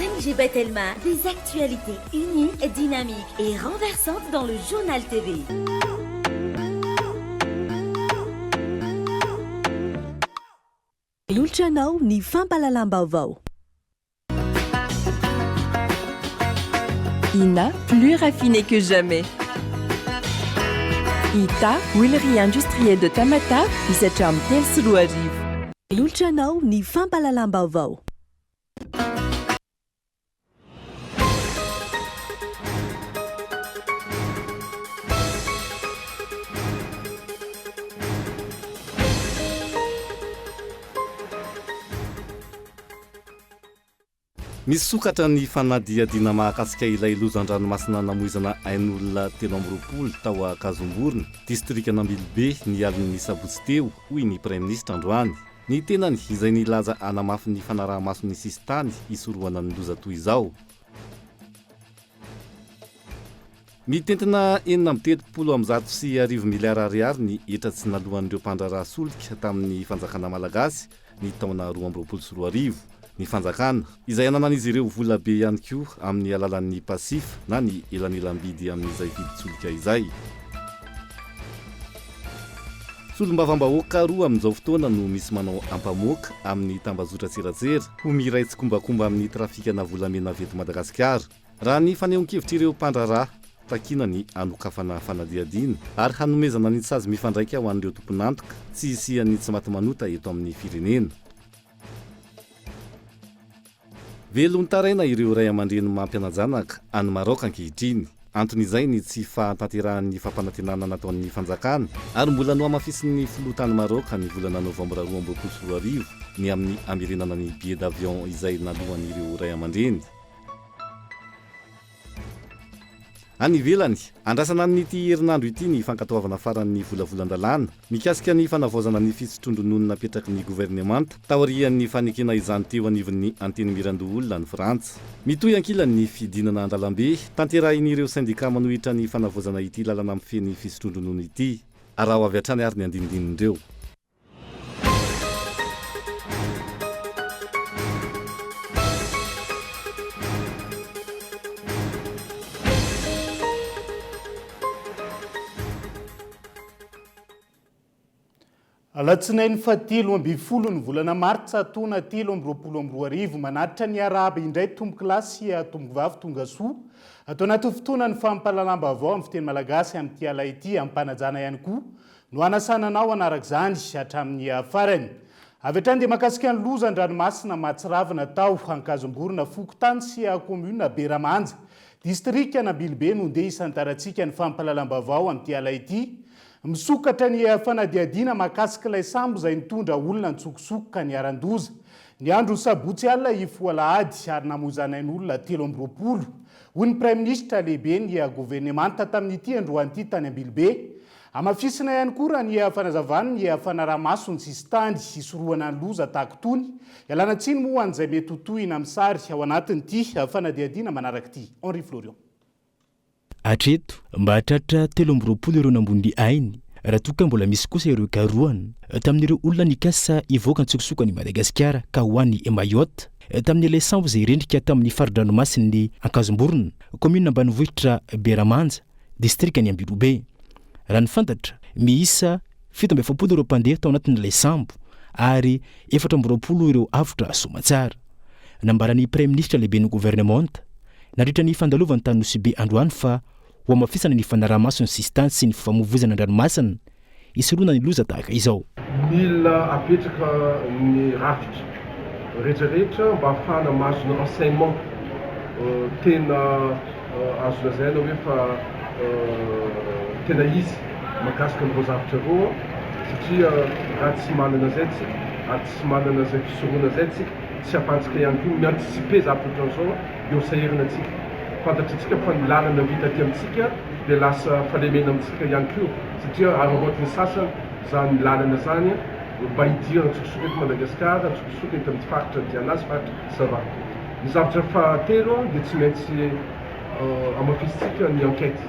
Sanjibet Elma, des actualités uniques, dynamiques et renversantes dans le journal TV. Olotranao ny fampalalam-baovao. INA, plus raffiné que jamais. ITA, huilerie industrielle de Tamata, misatra telo sy roa arivo. Olotranao ny fampalalam-baovao. Misy sokatra ny fanadihadiana mahakasika ilay lozan-dranomasina namoizana ain'olona 320 tao a Kazomborona, distrika Nambilobe ny aliny sabotsy teo, hoy ny Prime Ministre androany. Ny tenany izay nilaza anamafy ny fanaraha-maso ny sisitany isoroana ny loza toy izao. Mitentina 730 miliara ariary ny etratsy nalohan'ireo mpandraraha solika tamin'ny fanjakana malagasy ny taona 2024. Ny fanjakana izay ananan'izy ireo vola be ihany koa amin'ny alalan'ny pasif na ny elanelam-bidy amin'izay viditsolika izay. Solombavam-bahoaka roa amin'izao fotoana no misy manao ampamoaka amin'ny tambazotra tserasera ho miraitsy kombakomba amin'ny trafikana volamena veto Madagasikara. Raha ny fanehoan-kevitra ireo mpandraraha takina ny anokafana fanadihadiana ary hanomezana ny tsazy mifandraika ho an'ireo tompon'antoka tsy hisian'ny tsy maty manota eto amin'ny firenena. Velony taraina ireo ray aman-dreny mampianajanaka any Maroka ankehitriny. Anton'izay ny tsy fahatanterahan'ny fampanantenana nataon'ny fanjakana ary mbola no amafisin'ny filoha-tany Maroka ny volana Novambra 2024 ny amin'ny amerenana ny billet d'avion izay nalohan'ireo ray aman-dreny. Any ivelany, andrasana n'ity herinandro ity ny fankatoavana faran'ny volavolan-dalàna mikasika ny fanavaozana ny fisotrondron'olona napetraky ny gouvernemanta taorian'ny fanekena izany teo anivon'ny anteny mirandoolona ny Frantsa. Mitohy ankilany ny fidinana andalambe tanterahin'ireo syndika manohitra ny fanavaozana ity lalana mifeny fisotrondronono ity. Araho avy hatrany ary ny andinindinindreo. Alatsinainy fa 13 ny volana Martsa taona 2024 manatitra ny Araba indray tombo-kilasy tombo-vavy tonga soa atao anaty fotoana ny fampalalam-baovao amin'ny fiteny malagasy amin'ity ala ity ampanajana ihany koa no anasananao anarak'izany hatramin'ny farany. Avy hatrany dia makasika ny lozan-dranomasina Mahatsiravina tao Ankazomborona Fokotany sy commune Beramanja distrika Nambilobe no ndeha isantarantsika ny fampalalam-baovao amin'ity ala ity. Misokatra ny fanadihadiana mahakasika ilay sambo izay nitondra olona nitsokosokoka ny aran-doza. Ny andro sabotsy alina ifoa alahady ary namoizanain'olona 320. Hoy ny Prime Ministre lehibe ny gouvernemanta tamin'ity androan'ity tany Ambilobe. Amafisina ihany koa raha ny fanazavana ny fanaraha-maso ny sisitany isoroana ny loza tahaka itony. Ialana tsiny moa an'izay mety hotohina amin'ny sary ao anatin'ity fanadihadiana manaraka ity. Henri Florian. Atreto mba hatratra 320 ireo nambony ainy raha toa ka mbola misy kosa ireo karohany tamin'ireo olona nikasa ivoaka ny tsokosokany Madagasikara ka ho an'ny Mayotte tamin'ilay sambo izay rendrika tamin'ny faridranomasin'ny Ankazomborona commune ambanivohitra Beramanja distrika ny Ambilobe. Raha ny fantatra miisa 770 ireo mpandeha tao anatin'ilay sambo ary 420 ireo avotra somatsara. Nambaran'ny Prime Ministre lehibe ny gouvernemanta nandritra ny fandalovany tany Nosy be androany fa ho amafisana ny fanaraha-maso ny sisitany sy ny famovozana an-dranomasina isoroana ny loza tahaka izao. Mila apetraka ny rafitra rehetrarehetra mba ahafahana mahazo ny renseignement tena azo lazaina hoe fa tena izy mahakasika ny zavatra roa satria raha tsy manana zay tsika ary tsy manana zay fisoroana zay tsika tsy afantsika ihany koa miantisipe zavatra ohatran'izao eo sahirana tsika. Fantatritsika fa ny lalana vita aty amintsika dia lasa falemena amintsika ihany koa satria araroatiny sasany zany lalana zany mba hidirana tsokosoko eto Madagasikara, tsokosoko eto amin'ny faritra Dianas, faritra Sava. Ny zavatra fahatelo dia tsy maintsy amafisitsika ny enquête.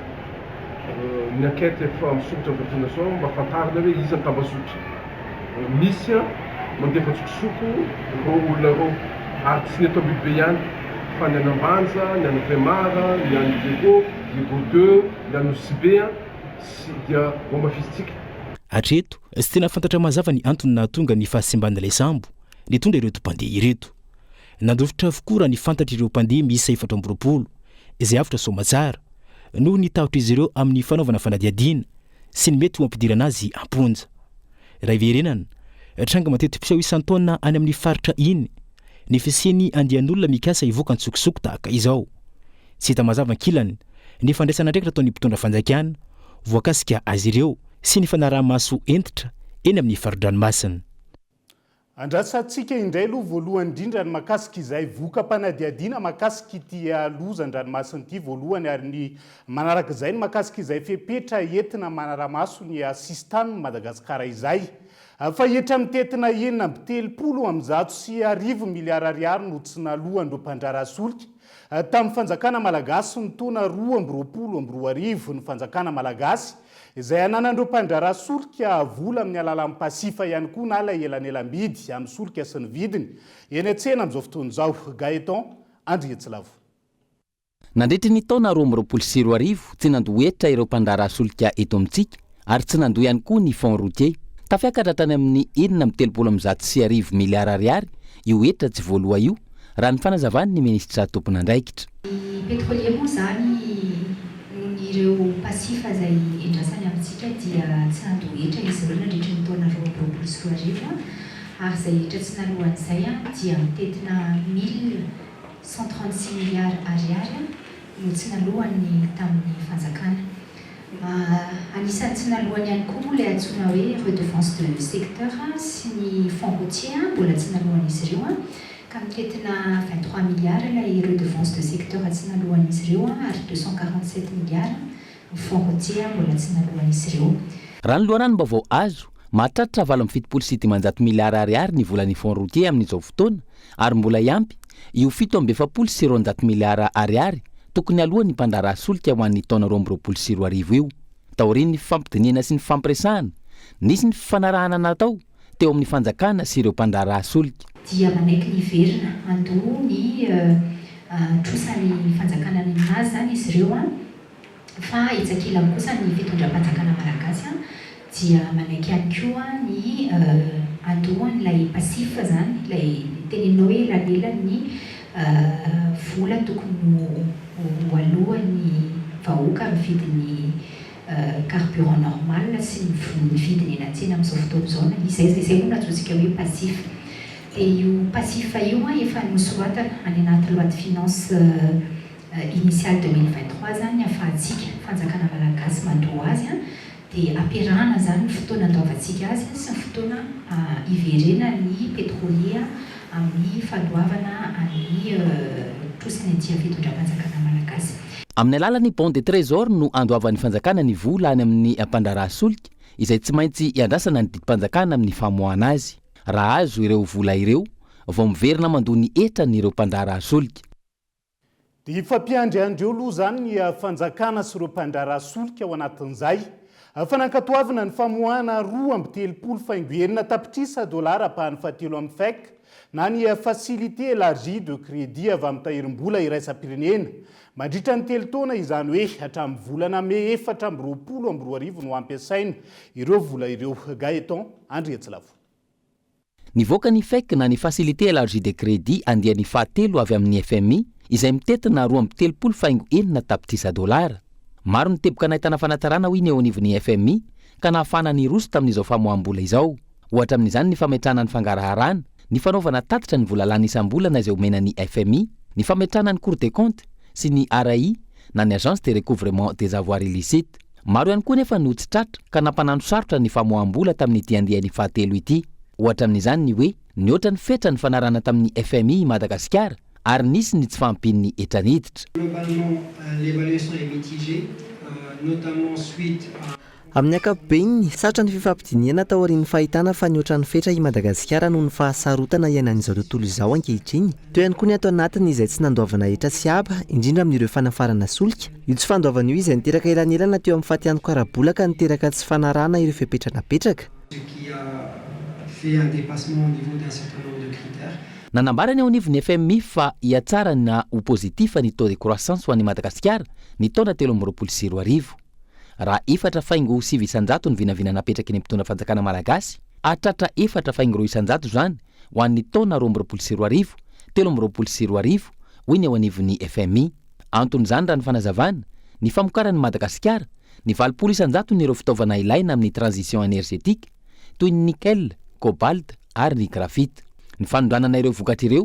Ny enquête efa misoratra amin'ny fotoana zao mba fantarina hoe iza ny tambazotra. Misy mandefa tsokosoko roa olona roa ary tsy ny eto Ambilobe ihany fa ny anambanja, ny any Vemara, ny any Diego, Diego 2, ny any Osibea sy dia momba fizitsika. Hatreto sy tena fantatra mazava ny antony nahatonga ny fahasimban'ilay sambo nitondra ireo mpandeha ireto. Nandrovitra avokoa raha ny fantatra ireo mpandeha miisa 720 izay afatra somatsara noho nitahotra izy ireo amin'ny fanaovana fanadihadiana sy ny mety ho ampidirana azy amponja. Raha iverenana, tranga matetika mpiseho isan-taona any amin'ny faritra iny ny fisiany andian'olona mikasa hivoaka antsokosoko tahaka izao. Tsy hita mazava ankilany ny fandraisana ndraikitra ataon'ny mpitondra fanjakana voakasika azy ireo sy ny fanaraha-maso entitra eny amin'ny faridranomasina. Andrasantsika indray aloha voalohany indrindra ny makasika izay voka-panadihadiana makasika ity lozan-dranomasina ity voalohany, ary ny manaraka izay ny makasika izay fepetra entina manara-maso ny asistany Madagasikara izay. Fa etra mitetina 9.3 miliara no tsy nalohan'ireo mpandrara solika tamin'ny fanjakana malagasy ny taona 2022 ny fanjakana malagasy izay ananan'ireo mpandrara solika vola amin'ny alalan'ny pasifa ihany koa na ilay elanelam-bidy amin'ny solika sy ny vidiny eny an-tsena amin'izao fotoana izao. Gaeton Andrietsilavo. Nandritra ny taona 2022 tsy nandoetra ireo mpandrara solika eto amintsika ary tsy nandoa ihany koa ny fond routier. Tafiakatra tany amin'ny 9.3 miliara ariary io etra tsy voaloha io raha ny fanazavany ny ministra tompon'andraikitra. Petrolier moa zany ireo pasifa izay endrasany amintsika dia tsy nandoetra izy ireo nandritra ny taona 2022 ary izay etra tsy nalohan'izay dia mitetina 1,136 miliara ariary no tsy nalohany tamin'ny fanjakana. Anisan'ny tsy nalohany ihany koa ilay antsoina hoe redevance de secteur sy ny fond routier mbola tsy nalohany izy ireo ka mitetina 23 miliara ilay redevance de secteur tsy nalohany izy ireo ary 247 miliara ny fond routier mbola tsy nalohany izy ireo. Raha ny loharano mba vao azo mahatratra 7.7 miliara ariary ny volan'ny fond routier amin'izao fotoana ary mbola iampy io 7.9 miliara ariary tokony alohan'ny mpandrara solika ho an'ny taona 2022 io. Taorian'ny ny fampidiniana sy ny fampiresahana nisy ny fifanarahana natao teo amin'ny fanjakana sy ireo mpandrara solika. Dia manaiky ny verina andoha ny trosan'ny fanjakana ny aminazy zany izy ireo fa itsakilany kosa ny fitondram-panjakana malagasy dia manaiky ihany koa ny andohan'ilay pasifa zany ilay teneninao hoe elanelan'ny vola tokony ho alohan'ny vahoaka amin'ny vidiny carburant normal sy ny vidiny eny an-tsena amin'izao fotoana izao izay moa natsotsika hoe pasif. Dia io pasifa io efa nosoratana any anaty loi de finance initiale 2023 zany ahafahantsika fanjakana malagasy mandoa azy dia ampiarahana zany ny fotoana andoavantsika azy sy ny fotoana iverena ny petrolier amin'ny fandoavana amin'ny trosany aty fitondram-panjakana malagasy. Amin'ny alalan'ny bon de trésor no andoavan'ny fanjakana ny vola any amin'ny mpandrara solika izay tsy maintsy iandrasana ny didim-panjakana amin'ny famoahana azy. Raha azo ireo vola ireo vao miverina mandoa ny etrany ireo mpandrara solika. Dia ifampiandriandreo aloha zany ny fanjakana sy ireo mpandrara solika ao anatin'izay. Fanankatoavana ny famoahana 2.3 tapitrisa dolara apahan'ny fahatelo amin'ny FEC na ny facilité élargie de crédit avy amin'ny tahirim-bola iraisam-pirenena mandritra ny 3 taona izany hoe hatramin'ny volana May 2022 no ampiasaina ireo vola ireo. Gaeton Andrietsilavo. Nivoaka ny FEC na ny facilité élargie de crédit andiany fahatelo avy amin'ny FMI izay mitetina 2.3 tapitrisa dolara. Maro ny teboka nahitana fanatarana ho iny eo anivon'ny FMI ka nahafana ny roso tamin'izao famoaham-bola izao. Ohatra amin'izany ny fametrahana ny fangaraharana, ny fanaovana tatitra ny vola lany isam-bolana izay omenan'ny FMI, ny fametrahana ny Cour des comptes sy ny RAI na ny agence de recouvrement des avoirs illicites. Maro ihany koa nefa notsitratra ka nampanano sarotra ny famoaham-bola tamin'ity andiany fahatelo ity. Ohatra amin'izany ny hoe nioatra ny fetra ny fanarana tamin'ny FMI Madagasikara ary nisy ny tsy fampin'ny etraniditra. Amin'ny ankapobeny, sarotra ny fifampidiniana tao aorian'ny fahitana fa nioatra ny fetra i Madagasikara noho ny fahasarotana iainan'izao tontolo izao ankehitriny. Teo ihany koa ny ato anatiny izay tsy nandoavana etra sy aba, indrindra amin'ireo fanafarana solika. Io tsy fandoavana io izay niteraka elanelana teo amin'ny fatiany karabolaka niteraka tsy fanarana ireo fepetranapetraka. nanambarany ao anivon'ny FMI fa hiatsara na ho pozitif ny taux de croissance ho an'ny Madagasikara ny taona 2024 raha 4.9 ny vinavina napetraka eny mpitondra fanjakana malagasy atratra 4.2 zany ho an'ny taona 2024 2024 hoy ny ao anivon'ny FMI. Anton'izany raha ny fanazavana ny famokaran'ny Madagasikara ny 20% n'ireo fitaovana ilaina amin'ny transition énergétique toy ny nickel, cobalt ary ny graphite. Ny fanondranana ireo vokatra ireo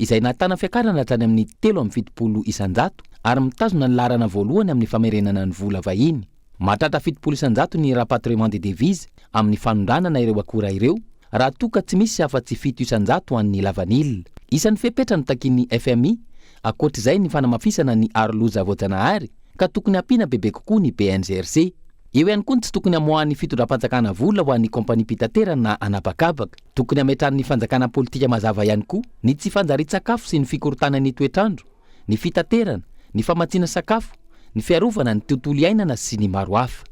izay natana fiakarana hatrany amin'ny 7.7 ary mitazona ny larana voalohany amin'ny famerenana ny vola vahiny. Mahatratra 7% ny rapatriement des devises amin'ny fanondranana ireo akora ireo raha toka tsy misy afa-tsy 700 an'ny lavanil. Isan'ny fepetrany takin'ny FMI akoatr'izay ny fanamafisana ny aroloza voajanahary ka tokony ampiana bebe kokoa ny BNGRC. Eo ihany koa tsy tokony amoahany fitondram-panjakana vola ho an'ny kompani pitatera na anabakabaka. Tokony ametrany fanjakana politika mazava ihany koa ny tsy fanjari-tsakafo sy ny fikorotana ny toetrandro, ny fitaterana, ny famatsiana sakafo, ny fiarovana ny tontolo iainana sy ny maro hafa.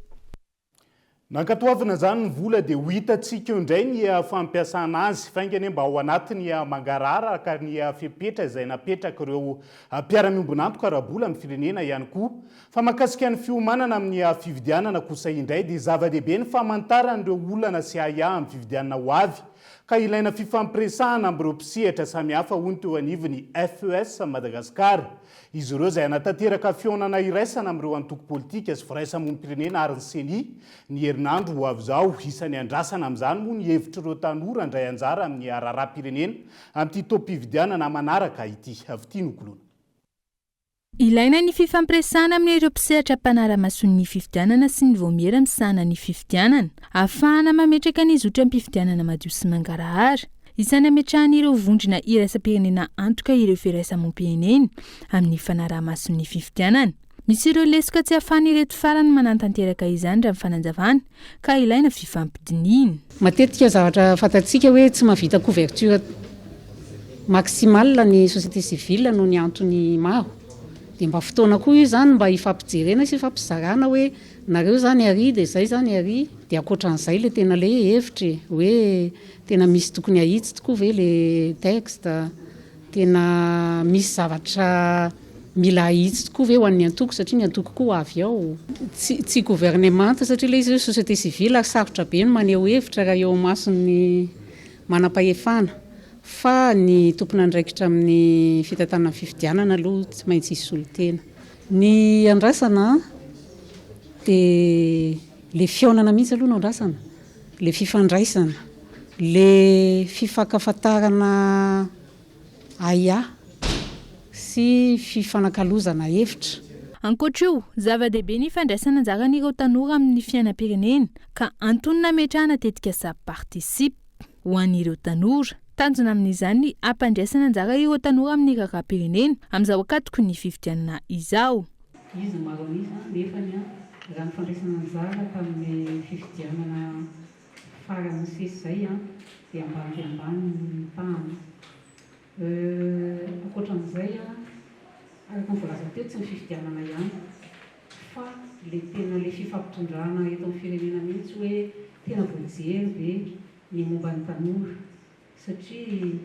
Nankatoavana zany ny vola dia ho hitantsika eo indray ny fampiasana azy faingany mba ao anatiny mangararaka ny fepetra izay napetraka ireo mpiara-miombonantoka rahabola amin'ny firenena ihany koa. Fa mahakasika ny fiomanana amin'ny fividianana kosa indray dia zava-dehibe ny famantaran'ireo olana sy aya amin'ny fividianana ho avy ka ilaina fifampiresahana amin'ireo mpisehatra samihafa hoy teo anivon'ny FES Madagasikara. Izy ireo izay anatanteraka fionana iraisana amin'ireo antoko politika sy firaisamonim-pirenena ary ny CENI ny herinandro ho avy izao. Isan'ny andrasana amin'izany moa ny hevitry ireo tanora andray anjara amin'ny raharaha-pirenena amin'ity toam-pividianana manaraka ity. Avy nokolona. Ilaina ny fifampiresahana amin'ireo mpisehatra mpanara-mason'ny fifidianana sy ny voamiera misahana ny fifidianana ahafahana mametraka ny zotra amin'ny fifidianana madio sy mangarahara. Isany ametrahan'ireo vondrona iraisam-pirenena antoka ireo firaisamom-pirenena amin'ny fanaraha-mason'ny fifidianana. Misy ireo lesoka tsy ahafahan'ireto farany manantanteraka izany raha fananjavana ka ilaina fifampidiniana. Matetika zavatra fantatsika hoe tsy mahavita couverture maximale ny société civile noho ny antony maro. Dia mba fotoana koa io zany mba ifampijerena sy ifampizarana hoe nareo zany ary dia izay zany ary dia akoatran'izay le tena le hevitry hoe tena misy tokony ahitsy tokoa ve le texte, tena misy zavatra mila ahitsy tokoa ve ho an'ny antoko satria ny antoko koa avy ao. Tsy gouvernement satria le izy société civile sarotra be no maneho hevitra raha eo mason'ny manam-pahefana. Fa ny tompona andraikitra amin'ny fitantanana fifidianana aloha tsy maintsy hisy solon-tena. Ny andrasana dia le fionana mihitsy aloha no andrasana, le fifandraisana, le fifankafantarana aya sy fifanakalozana hevitra. Ankoatra io, zava-dehibe ny fandraisana anjaran'ireo tanora amin'ny fiainam-pirenena ka antonina ametrahana tetika sa participe ho an'ireo tanora. Tanjona amin'izany ampandraisana anjara ireo tanora amin'ny raharaha-pirenena amin'izao akatoko ny fifidianana izao. Izy maro anisa nefa raha ny fandraisana anjara tamin'ny fifidianana farany sesy izay dia ambany ny tany. Ankoatran'izay araka ny voalaza teo tsy ny fifidianana ihany fa le tena le fifampitondrana eto amin'ny firenena mihitsy hoe tena voajery ve ny momba ny tanora. Satria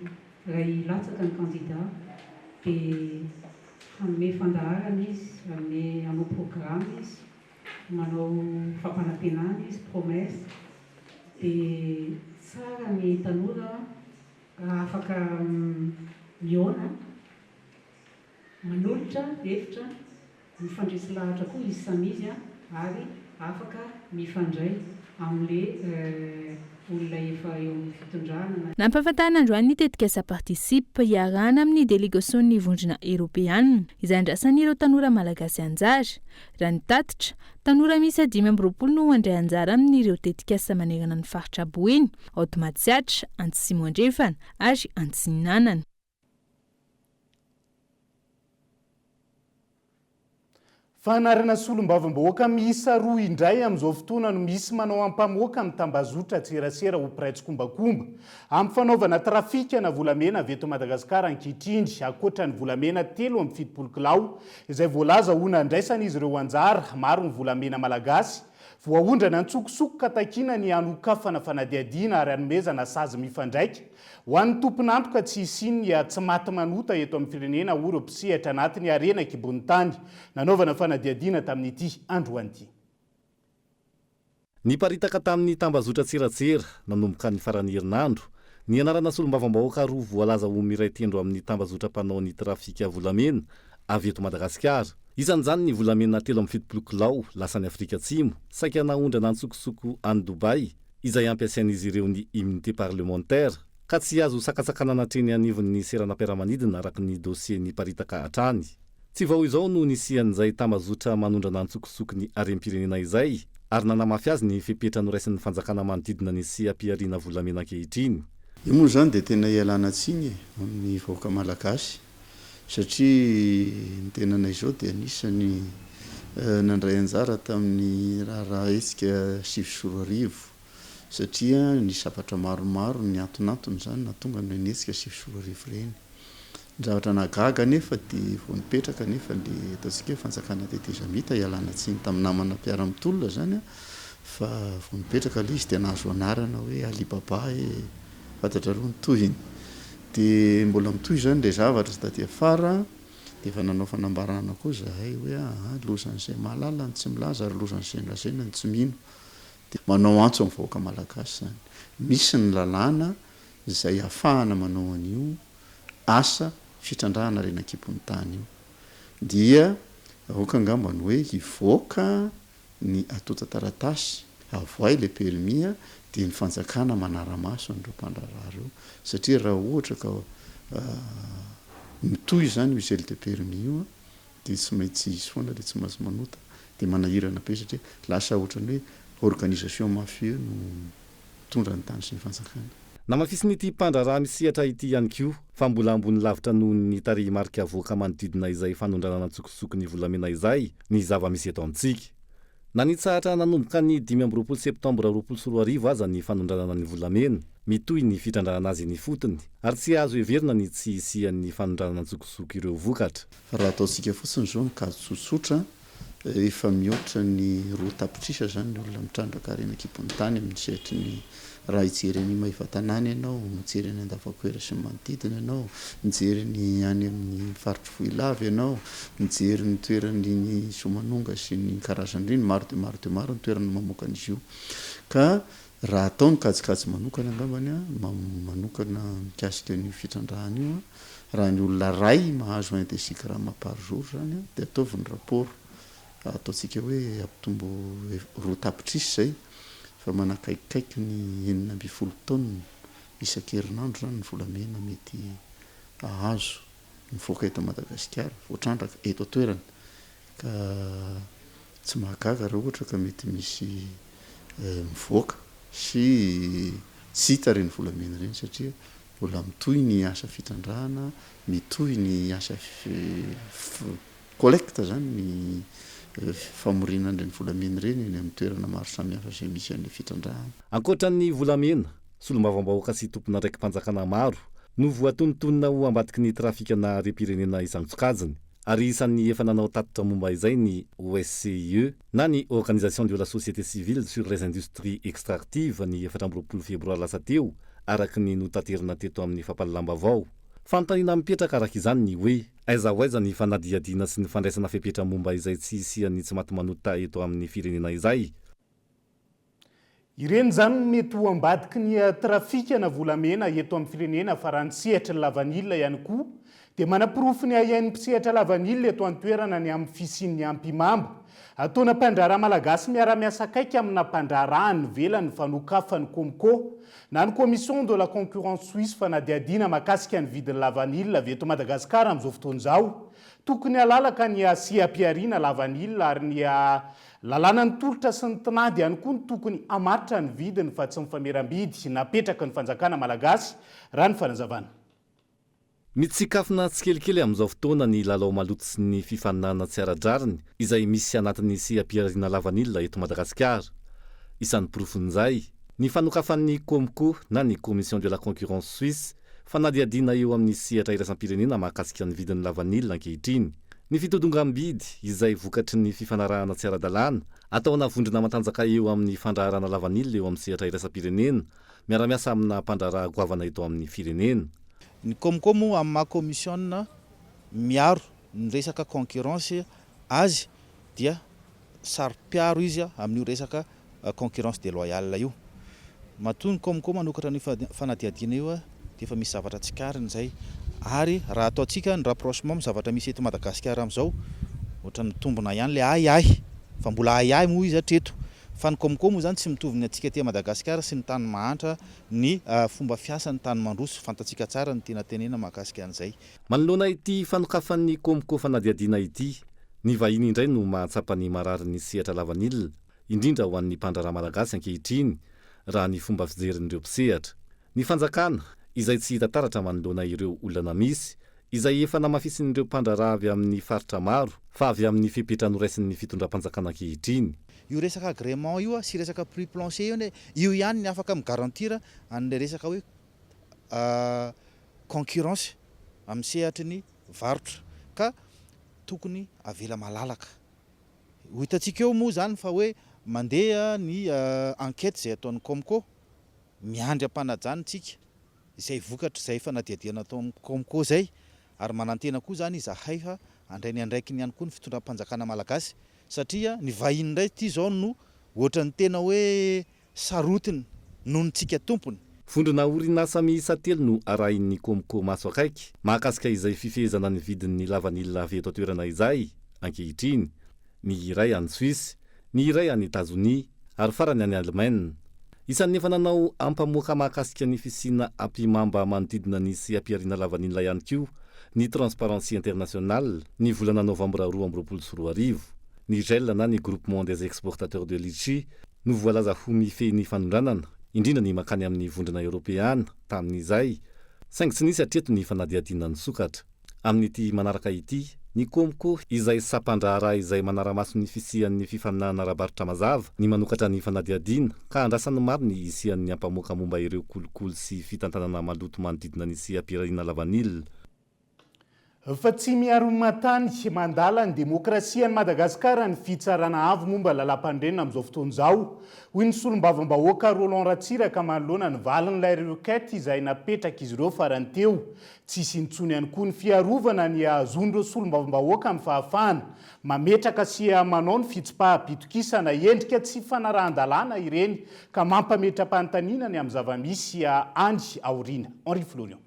raha ilatsaka ny candidat dia hanome fandaharana izy, hanao programme izy, manao fampanantenana izy, promesse. Dia tsara ny tanora raha afaka mihaona, manolotra hevitra, mifandresy lahatra koa izy samy izy ary afaka mifandray amin'ilay olona efa eo amin'ny fitondrana. Nampahafantarina androany ny tetika sa participe iarahana amin'ny délégation'ny vondrona Européenne izay andrasan'ireo tanora malagasy anjara. Raha ny tatitra, tanora misy 520 no handray anjara amin'ireo tetika sa manerana ny faritra Boeny, Automatsiatra, Antsimo Andrefana ary Antsinanana. Fanarana solombavam-bahoaka miisa 2 indray amin'izao fotoana no misy manao ampamoaka amin'ny tambazotra tserasera ho piraitsy-kombakomba amin'ny fanaovana trafika na volamena avy eto Madagasikara ankehitriny ankoatra ny volamena 3.70 kilao izay voalaza ho nandraisana izy ireo anjara. Maro ny volamena malagasy voaondrana antsokosoko ka takina ny anokafana fanadiadiana ary anomezana sazy mifandraika ho an'ny tompon'antoka tsy isiny tsy maty manota eto amin'ny firenena oro mpisehatra anatiny arena kibony tany nanaovana fanadiadiana tamin'ity androan'ity. Niparitaka tamin'ny tambazotra tsiratsira nanomboka ny farany herinandro ny anarana solombavam-bahoaka roa voalaza ho miray tendro amin'ny tambazotra mpanao ny trafika volamena avy eto Madagasikara. Isan'izany ny volamena 370 kilao lasany Afrika Atsimo saika naondrana antsokosoko any Dubai izay ampiasain'izy ireo ny immunité parlementaire ka tsy azo sakasakana anatreny anivon'ny seranam-piaramanidina araka ny dossier niparitaka hatrany. Tsy vao izao no nisian'izay tambazotra manondrana antsokosoko ny harem-pirenena izay ary nanamafy azy ny fepetra noraisin'ny fanjakana manodidina ny siam-piariana volamena ankehitriny. Io moa zany dia tena ialana tsiny amin'ny vahoaka malagasy satria ny tenanay izao dia anisany nandray anjara tamin'ny raha hetsika 7 satria ny zavatra maromaro ny antonantony zany natonga no netsika 7 reny. Ny zavatra nagaga nefa dia vao nipetraka nefa le ataontsika fanjakana tetezamita ialana tsiny tamin'ny namana mpiara-mitolona zany fa vao nipetraka le izy dia nahazo anarana hoe Alibaba fantatra roa ny tohiny dia mbola mitohy zany le zavatra sy taty afara dia efa nanao fanambarana koa zahay hoe lozan'izay mahalala ny tsy milaza ary lozan'izay lazaina ny tsy mino dia manao antso amin'ny vahoaka malagasy zany. Misy ny lalàna izay ahafahana manao an'io asa fitrandrahana rena kibony tany io dia ahoaka angambany hoe hivoaka ny atota taratasy avoay le permis dia ny fanjakana manara-maso an'ireo mpandraraha reo satria raha ohatra ka mitohy zany usel de permis io dia tsy maintsy izy foana dia tsy maintsy manota dia manahirana be satria lasa ohatran'ny hoe organisation mafieux no mitondra ny tany sy ny fanjakana. Namafisin'ity mpandraraha misehatra ity ihany koa fa mbola ambony lavitra noho ny tarehimarika avoaka manodidina izay fanondranana antsokosoko ny volamena izay ny zava-misy eto amintsika. Nanitsahatra nanomboka ny 5 septambra 2024 aza ny fanondranana ny volamena mitohy ny fitrandrana azy ny fotony ary tsy azo heverina ny tsy isian'ny fanondranana antsokosoko ireo vokatra. Raha ataontsika fotsiny zao mikajy tsotsotra efa mihoatra ny roa tapitrisa zany ny olona mitrandraka arena kibony tany amin'ny sehatra ny raha hijereny Maivatanany ianao, mijereny Andavakoera sy manodidina ianao, mijereny any amin'ny faritry Voilava ianao, mijery ny toeran'ny Somanonga sy ny karazan'ireny maro dia maro dia maro ny toerana mamoaka an'izy io. Ka raha atao ny kajikajy manokana angambany manokana mikasika ny fitrandrahana io raha ny olona ray mahazo 1 grammes par jour zany dia ataovy ny rapport ataontsika hoe ampitombo roa tapitrisa zay fa manakaikikaiky ny 9 taona isan-kerinandro zany ny volamena mety ahazo mivoaka eto Madagasikara voatrandraka eto toerana ka tsy mahagaga raha ohatra ka mety misy mivoaka sy tsy hita reny volamena reny satria mbola mitohy ny asa fitrandrahana mitohy ny asa collecte zany ny famorinana reny volamena reny eny amin'ny toerana maro samihafa izay misy an'ilay fitrandrahana. Ankoatran'ny volamena, solombavam-bahoaka sy tompona raiky mpanjakana maro no voatonontonona ho ambadiky ny trafika na harem-pirenena isantsokajiny ary isan'ny efa nanao tatitra momba izay ny OSCE na ny Organisation de la Société Civile sur les Industries Extractives ny 14 febroary lasa teo araky ny notaterina teto amin'ny fampalalambavao. Fanontaniana mipetraka araka izany ny hoe aiza ho aiza ny fanadiadiana sy ny fandraisana fepetra momba izay tsy isian'ny tsy maty manota eto amin'ny firenena izay. Ireny zany mety ho ambadiky ny trafika na volamena eto amin'ny firenena fa raha ny sehatra lavanila ihany koa dia manapirofo ny ahian'ny mpisehatra lavanila eto an-toerana ny amin'ny fisin'ny ampimamba. Ataona mpandraraha malagasy miara-miasa akaiky amina mpandraraha ny velany fanokafany komko na ny commission de la concurrence suisse fanadiadiana makasika ny vidiny lavanila avy eto Madagasikara amin'izao fotoana izao. Tokony halalaka ny siam-piariana lavanila ary ny lalàna ny tolotra sy ny tinady ihany koa ny tokony hamaritra ny vidiny fa tsy mifameram-bidy napetraka ny fanjakana malagasy raha ny fanazavana. Mitsikafina tsikelikely amin'izao fotoana ny lalao maloto sy ny fifaninana tsy ara-drariny izay misy anatin'ny siam-piariana lavanila eto Madagasikara. Isan'ny porofon'izay ny fanokafan'ny Komko na ny commission de la concurrence suisse fanadiadiana eo amin'ny sehatra iraisam-pirenena mahakasika ny vidin'ny lavanila ankehitriny ny fitodongam-bidy izay vokatry ny fifanarahana tsy ara-dalàna atao anavondrina matanjaka eo amin'ny fandraharana lavanilina eo amin'ny sehatra iraisam-pirenena miara-miasa amina mpandraraha goavana eto amin'ny firenena. Ny komkomo amin'ny maha-commission miaro ny resaka concurrence azy dia saro-piaro izy amin'io resaka concurrence déloyale io. Matoa ny komkomo manokatra ny fanadiadiana io dia efa misy zavatra tsikariny zay ary raha ataontsika ny rapprochement amin'ny zavatra misy eto Madagasikara amin'izao ohatra ny tombona ihany le ay fa mbola ay moa izy hatreto fa ny komkomo zany tsy mitovy ny antsika ety Madagasikara sy ny tany mahantra ny fomba fiasa ny tany mandroso fantatsika tsara ny tena tenena mahakasika an'izay. Manoloana ity fanokafan'ny komko fanadiadiana ity ny vahiny indray no mahatsapa ny marary ny sehatra lavanilina indrindra ho an'ny mpandraraha malagasy ankehitriny raha ny fomba fijerin'ireo mpisehatra. Ny fanjakana izay tsy hita taratra manoloana ireo olana misy izay efa namafisin'ireo mpandraraha avy amin'ny faritra maro fa avy amin'ny fipetra noraisin'ny fitondram-panjakana ankehitriny. Io resaka agrément io sy resaka prix plancher io ihany ny afaka migarantira an'ilay resaka hoe concurrence amin'ny sehatry ny varotra ka tokony avela malalaka. Ho hitantsika eo moa zany fa hoe mandeha ny enquête zay ataon'ny Komko miandry ampanajanytsika izay vokatra izay fanadiadiana atao amin'ny Komko zay ary manantena koa zany izahay fa andray ny andraikiny ihany koa ny fitondram-panjakana malagasy satria ny vahiny indray ity zao no ohatra ny tena hoe sarotiny nonontsika tompony. Vondrona orinasa miisa 3 no arahin'ny Komko maso akaiky mahakasika izay fifehezana ny vidin'ny lavanilina avy eto an-toerana izay ankehitriny. Ny iray any Suisse, ny iray any États-Unis ary farany any Allemagne. Isan'ny efa nanao ampamoaka mahakasika ny fisina ampimamba manodidina ny sehampiariana lavanilina ihany koa ny Transparency International ny volana novambra 2024. Ny GEL na ny Groupement des Exportateurs de Litchi no voalaza ho mifehy ny fanondranana indrindra ny makany amin'ny vondrona Europeana tamin'izay saingy tsy nisy hatreto ny fanadiadiana ny sokatra. Amin'ity manaraka ity ny Komko izay sapandraharaha izay manaramaso ny fisian'ny fifaninana ara-barotra mazava ny manokatra ny fanadiadiana ka andrasan'ny maro ny isian'ny ampamoaka momba ireo kolokolo sy fitantanana maloto manodidina ny sehampiariana lavanilina. Fa tsy miaro matany mandala ny demokrasia ny Madagasikara ny fitsarana avo momba lalam-pandrenina amin'izao fotoana izao. Hoy ny solombavambahoaka Roland Ratsiraka manoloana ny valin'ilay requête izay napetraka izy ireo farany teo. Tsisy intsony ihany koa ny fiarovana ny azon'ireo solombavambahoaka amin'ny fahafahana mametraka sy manao ny fitsipaham-pitokisana endrika tsy fanarahan-dalàna ireny ka mampametra-panontaniana ny amin'ny zava-misy andry aoriana. Henri Florian.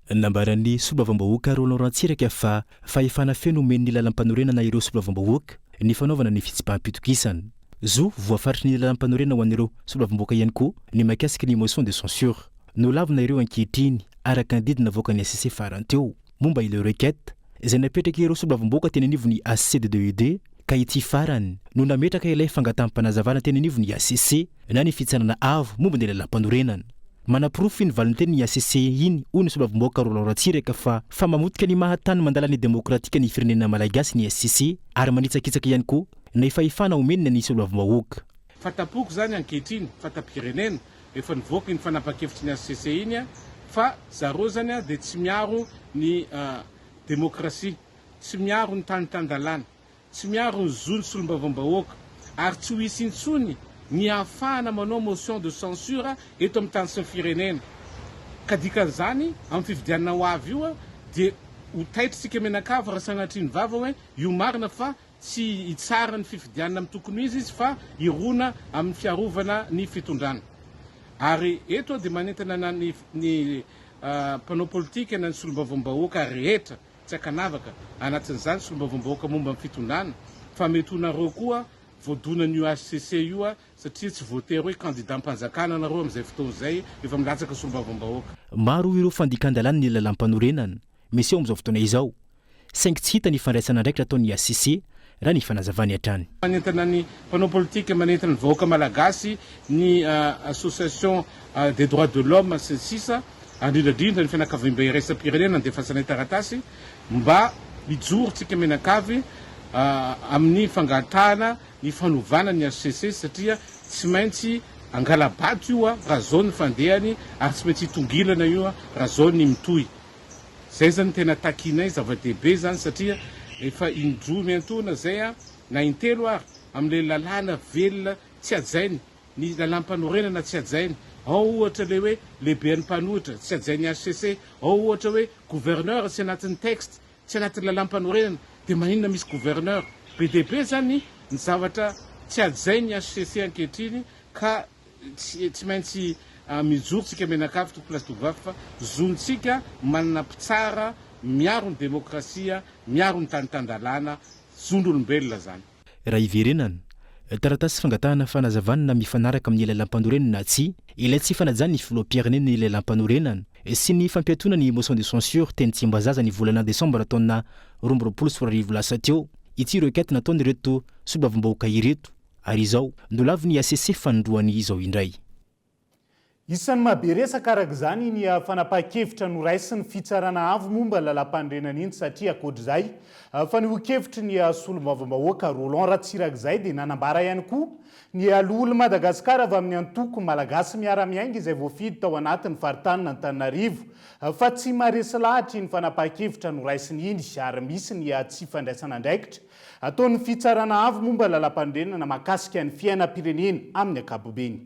Nambaran'ny solombavambahoaka Roland Ratsiraka fa fahefana feno omen'ny lalam-panorenana ireo solombavambahoaka ny fanaovana ny fitsipaham-pitokisana. Zo voafaritry ny lalam-panorenana ho an'ireo solombavambahoaka ihany koa ny mahakasika ny motion de censure. Nolavina ireo ankehitriny araka ny didina avoaka ny ACC farany teo momba ilay requête izay napetraka ireo solombavambahoaka teny anivon'ny ACCDED ka ity farany no nametraka ilay fangataham-panazavana teny anivon'ny ACC na ny fitsanana avo momba ny lalam-panorenana. Manaprofo ny valinteny ny ACC iny hoy ny solombavambahoaka Roland Ratsiraka fa mamotika ny mahatany mandala ny demokratika ny firenena malagasy ny ACC ary manitsakitsaka ihany koa ny fahefana omenina ny solombavambahoaka. Fatapoko zany ankehitriny fatapirenena efa nivoaka ny fanapa-kevitry ny ACC iny fa zareo zany dia tsy miaro ny demokrasia, tsy miaro ny tany-tandalàna, tsy miaro ny zony solombavambahoaka ary tsy ho hisy intsony ny ahafahana manao motion de censure eto amin'ny tany sy ny firenena. Ka dikan'izany amin'ny fifidianana ho avy io dia ho taitritsika menakava raha sanatriany vava hoe io marina fa tsy hitsara ny fifidianana amin'ny tokony izy fa irona amin'ny fiarovana ny fitondrana. Ary eto dia manentana na ny mpanao politika na ny solombavambahoaka rehetra tsy akanavaka anatin'izany solombavambahoaka momba amin'ny fitondrana fa mety honareo koa voadonan'io ACC io satria tsy voatery hoe candidat-mpanjakana nareo amin'izay fotoana izay efa milatsaka solombavambahoaka. Maro ireo fandikan-dalàna ny lalam-panorenana misy eo amin'izao fotoana izao saingy tsy hita ny fandraisana ndraikitra ataon'ny ACC raha ny fanazavany hatrany. Manentana ny mpanao politika, manentana ny vahoaka malagasy, ny association des droits de l'homme sy ny sisa indrindrandrindra ny fianakavim-be iraisam-pirenena ny defasana taratasy mba mijorotsika menakavy amin'ny fangatahana ny fanovana ny ACC satria tsy maintsy angala-bato io raha zao ny fandehany ary tsy maintsy hitongilana io raha zao ny mitohy. zay zany tena takinay zava-dehibe zany satria efa indroa miantona zay a na intelo ary am'le lalàna velona tsy ajainy ny lalam-panorenana tsy ajainy ao ohatra le hoe lehibe ny mpanohitra tsy ajainy HCC ao ohatra hoe gouverneur tsy anatin'ny texte tsy anatin'ny lalam-panorenana dia maninona misy gouverneur be dehibe zany ny zavatra tsy ajainy HCC ankehitriny ka tsy maintsy mijorotsika menakavy toko place tokvavy fa zontsika manana mpitsara miaro ny demokrasia miaro ny tanitandalàna zon'olombelona zany raha iverenana taratasy fangatahana fanazavana mifanaraka amin'ny lalam-panorenana tsy ilay tsy fanajany ny filoam-pirenena ny lalam-panorenana sy ny fampiatona ny motion de censure teny Tsimbazaza ny volana desambra taona 2024 lasa teo ity requête nataony ireto sobavim-bahoaka ireto ary izao nolavy ny ACC fanindroany izao indray. Isan'ny mahaberesaka araka izany ny fanapahan-kevitra noraisiny fitsarana avo momba lalam-panorenana iny satria akoatr'izay fa nihokevitry ny solombavam-bahoaka Roland Ratsirak'izay dia nanambara ihany koa ny loholo Madagasikara avy amin'ny antoko malagasy miara-miainga izay voafidy tao anatin'ny faritany Antananarivo fa tsy maharesy lahatra ny fanapahan-kevitra noraisiny iny ary misy ny tsy fandraisana andraikitra ataon'ny fitsarana avo momba lalam-panorenana mahakasika ny fiainam-pirenena amin'ny ankapobeny.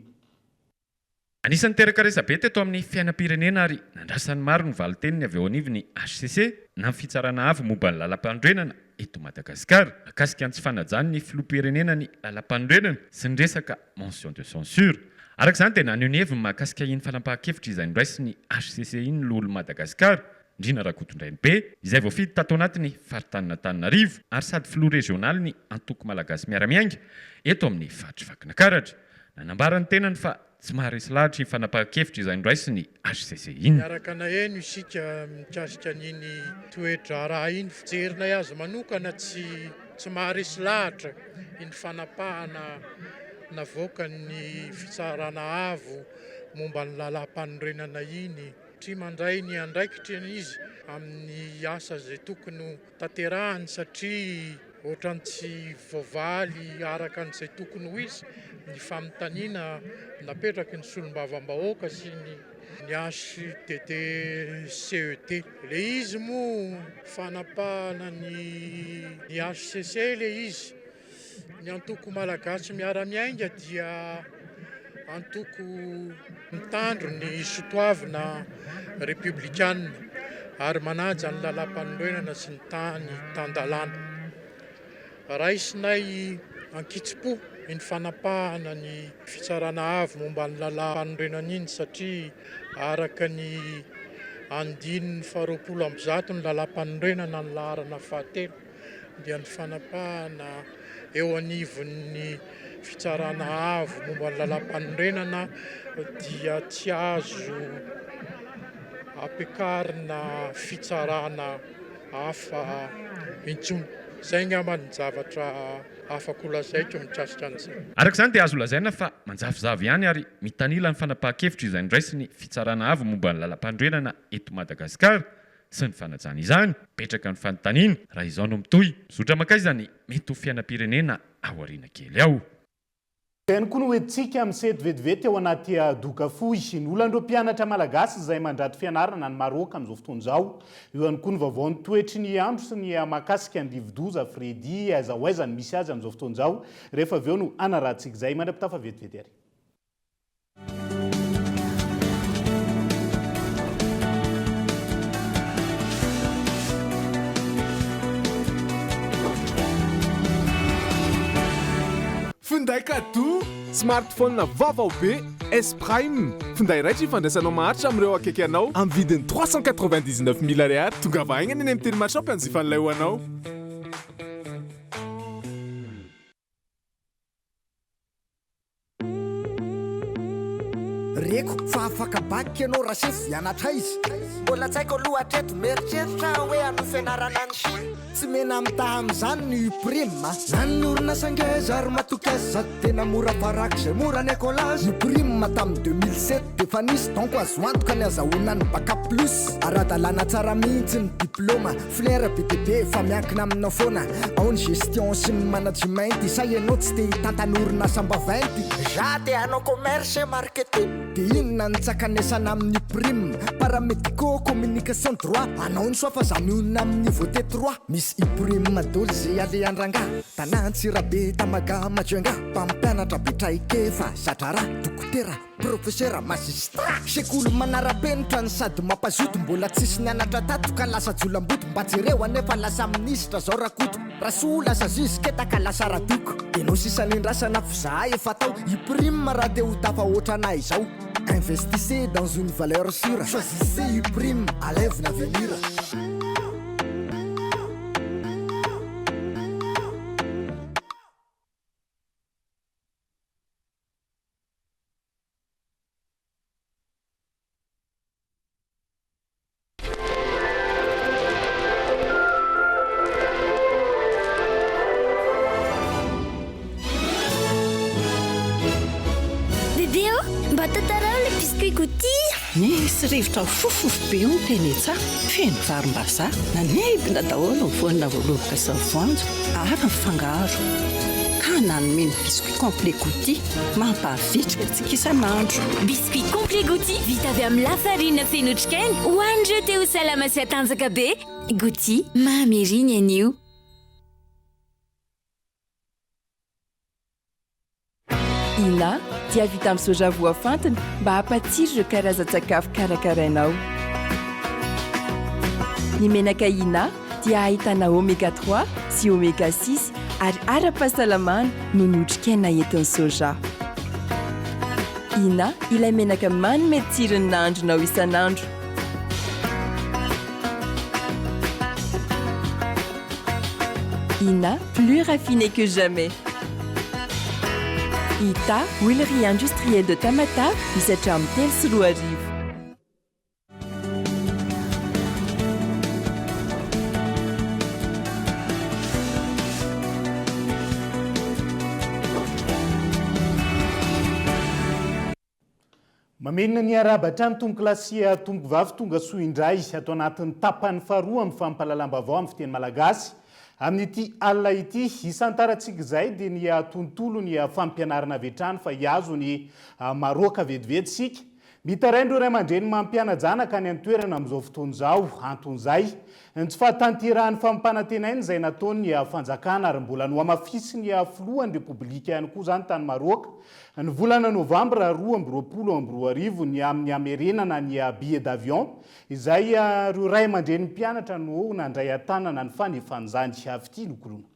Anisan'ny teraka resabe teto amin'ny fiainam-pirenena ary nandrasan'ny maro ny valiteniny avy eo anivony HCC na ny fitsarana avo momba ny lalam-panorenana eto Madagasikara mahakasika ny tsy fanajany ny filoham-pirenena ny lalam-panorenana sy ny resaka mention de censure. Araka izany dia naneho ny heviny mahakasika iny fanapahan-kevitra izay noraisiny HCC iny loholo Madagasikara Ndrina Rakotondrainy be izay voafidy tato anatin'ny faritan'Antananarivo ary sady filoha régionaly ny antoko malagasy miara-miainga eto amin'ny faritry Vakinankaratra. Nanambarany tenany fa tsy maharesy lahatra ny fanapahan-kevitra izay noraisiny HCC iny. Miaraka na eno isika mikasika an'iny toetra raha iny fijerina azy manokana tsy maharesy lahatra iny fanapahana navoaka ny fitsarana avo momba ny lalam-panorenana iny. Tsy mandray ny andraikitra izy amin'ny asa izay tokony tanterahany satria ohatrany tsy voavaly araka an'izay tokony ho izy ny fanontaniana napetraky ny solombavam-bahoaka sy ny HCT CET. Le izy moa fanapahana ny HCC le izy ny antoko malagasy miara-miainga dia antoko mitandro ny sotoavina républicaine ary manaja ny lalam-panorenana sy ny tany tandalàna. Raisinay ankitsi-po ny fanapahana ny fitsarana avo momba ny lalam-panorenana iny satria araka ny andininy 20 ny lalam-panorenana ny laharana 7 dia ny fanapahana eo anivon'ny fitsarana avo momba ny lalam-panorenana dia tsy azo ampiakarina fitsarana hafa intsony. Zay ngamba ny zavatra afaka lazaiko mikasika an'izay. Araka izany dia azo lazaina fa manjavozavo ihany ary mitanila ny fanapahan-kevitra izay noraisiny fitsarana avo momba ny lalam-panorenana eto Madagasikara sy ny fanajana izany petraka ny fanontaniana raha izao no mitohy zotra makaizany mety ho fiainam-pirenena ao aoriana kely ao. Ihany koa no hoentsika misety vetivety ao anaty doka fohy ny olandreo mpianatra malagasy izay mandrato fianarana ny maroka amin'izao fotoana izao. Eo ihany koa ny vaovao ny toetry ny andro sy ny mahakasika ny rivodoza Fredy aiza ho aiza ny misy azy amin'izao fotoana izao. Rehefa avy eo no anarahantsika izay mandram-pitafa vetivety ary. Finday kado smartphone vaovao be S Prime. Finday raitra ifandraisanao maharitra amin'ireo akaiky anao amin'ny vidiny 399 000 ariary. Tonga vahaingana eny amin'ny teny marshop anjifan'ilay ho anao. Reko fa afaka baky ianao raha sefo hianatra izy. Mbola tsaiko aloha hatreto mieritreritra hoe hanao fianarana any. Tsy mena mitaha amin'izany ny prime. Zany ny orinasa ngeza ary matokeza sady tena mora faraka izay mora ny écolage. Ny prime tamin'ny 2007 defa nisy donko azo antoka ny azahoana ny bac plus. Ara-dalàna tsara mihitsy ny diplôma flaire BTP fa miankina aminao foana. Ao ny gestion sy ny management sa ianao tsy te hitantany orinasa mbavainty. Ja te hanao commerce marketing. Dia inona nitsakanesana amin'ny prime paramédico communication droit anao ny soa fa zamionina amin'ny voté 3 misy iprime madoly zay aleandrangà tanantsirabe tamaga majoenga mpampianatra betraikefa satrara dokotera professeur magistrat sekolo manara-penitra ny sady mampazoto mbola tsisy nianatra tato ka lasa jolamboto mba jereo anefa lasa ministra zao rakoto raso lasa zisketaka lasa radoko enao sisanendrasana fiza efa tao iprime raha te ho tafa oatra anay zao investissez dans une valeur sûre choisissez iprime à lève l'avenir. Nisy rivotra fofofo be ny teny etsa feno varim-bazaha na nebina daholo ny voanina voaloboka sy voanjo ary mifangaro ka nanome ny biscuit complet gouty mampavitrika antsika isan'andro. Biscuit complet gouty vita avy amin'ny lafarina feno otrikaina hoandro teo salama sy atanjaka be. Gouty mahameriny anio. Ina dia vita amin'ny soja voafantina mba hampatsiro ireo karazan-tsakafo karakarainao. Ny menaka Ina dia ahitana oméga 3 sy oméga 6 ary ara-pahasalamana no ny otrikaina entin'ny soja. Ina ilay menaka manome tsirony nahandronao isan'andro. Ina, plus raffiné que jamais. Ita, huilerie industrielle de Tamata, misy hatramin'ny 3 sy 4 arivo. Mamenina ny arabatra ny tombo klasia tombo vavy tonga soa indray atao anatin'ny tapany faharoa amin'ny fampalalam-baovao amin'ny fiteny malagasy. Amin'ity alina ity isan-taratsika izay dia ny tontolo ny fampianarana vetrany fa hiazo ny maroaka vetivety sika. Mitaraindro ray aman-dreny mampiana-janaka any an-toerana amin'izao fotoana izao anton'izay. Tsy fahatanterahany fampanantenaina izay nataony fanjakana ary mbola no amafisy ny filohan'ny repoblika ihany koa izany tany Maroka. Ny volana novambra 2022 ny amin'ny amerenana ny billet d'avion izay ireo ray aman-dreny mpianatra no nandray an-tanana ny fanefan'izany avy no kolona.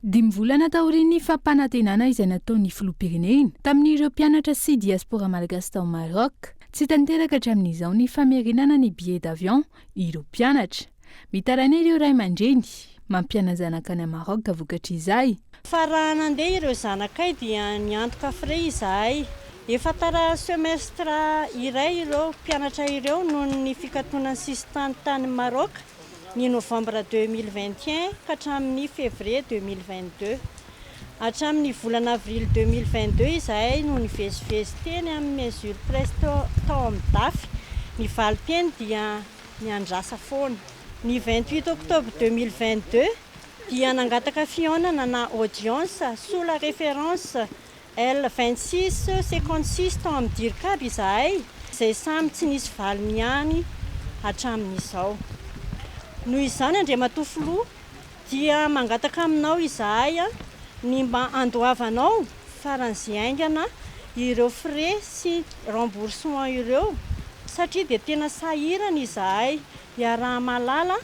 5 volana taorian'ny fampanantenana izay nataon'ny filoham-pirenena tamin'ireo mpianatra sy diaspora malagasy tao Maroka. Tsy tanteraka hatramin'izao ny famerenana ny billet d'avion ireo mpianatra. Mitaraina ireo ray aman-dreny mampiana zanaka any Maroka vokatry izay. Fa raha nandeha ireo zanakay dia niantoka frais izahay. Efa tara semestre iray ireo mpianatra ireo noho ny fikatoanany sisy tany Maroka ny novembre 2021 ka hatramin'ny février 2022. Hatramin'ny volana avril 2022 izahay no nivezivezy teny amin'ny mesure presto tao amin'ny dafy. Ny valiteny dia niandrasa foana. Ny 28 octobre 2022 dia nangataka fihaonana na audience sous la référence L26 56 tao amin'ny dirikab izahay izay samy tsy nisy valiny ihany hatramin'izao. Noho izany Andriamatofiloha dia mangataka aminao izahay ny mba andoavanao faran'izay aingana ireo frais sy remboursement ireo satria dia tena sahirana izahay hiaraha malala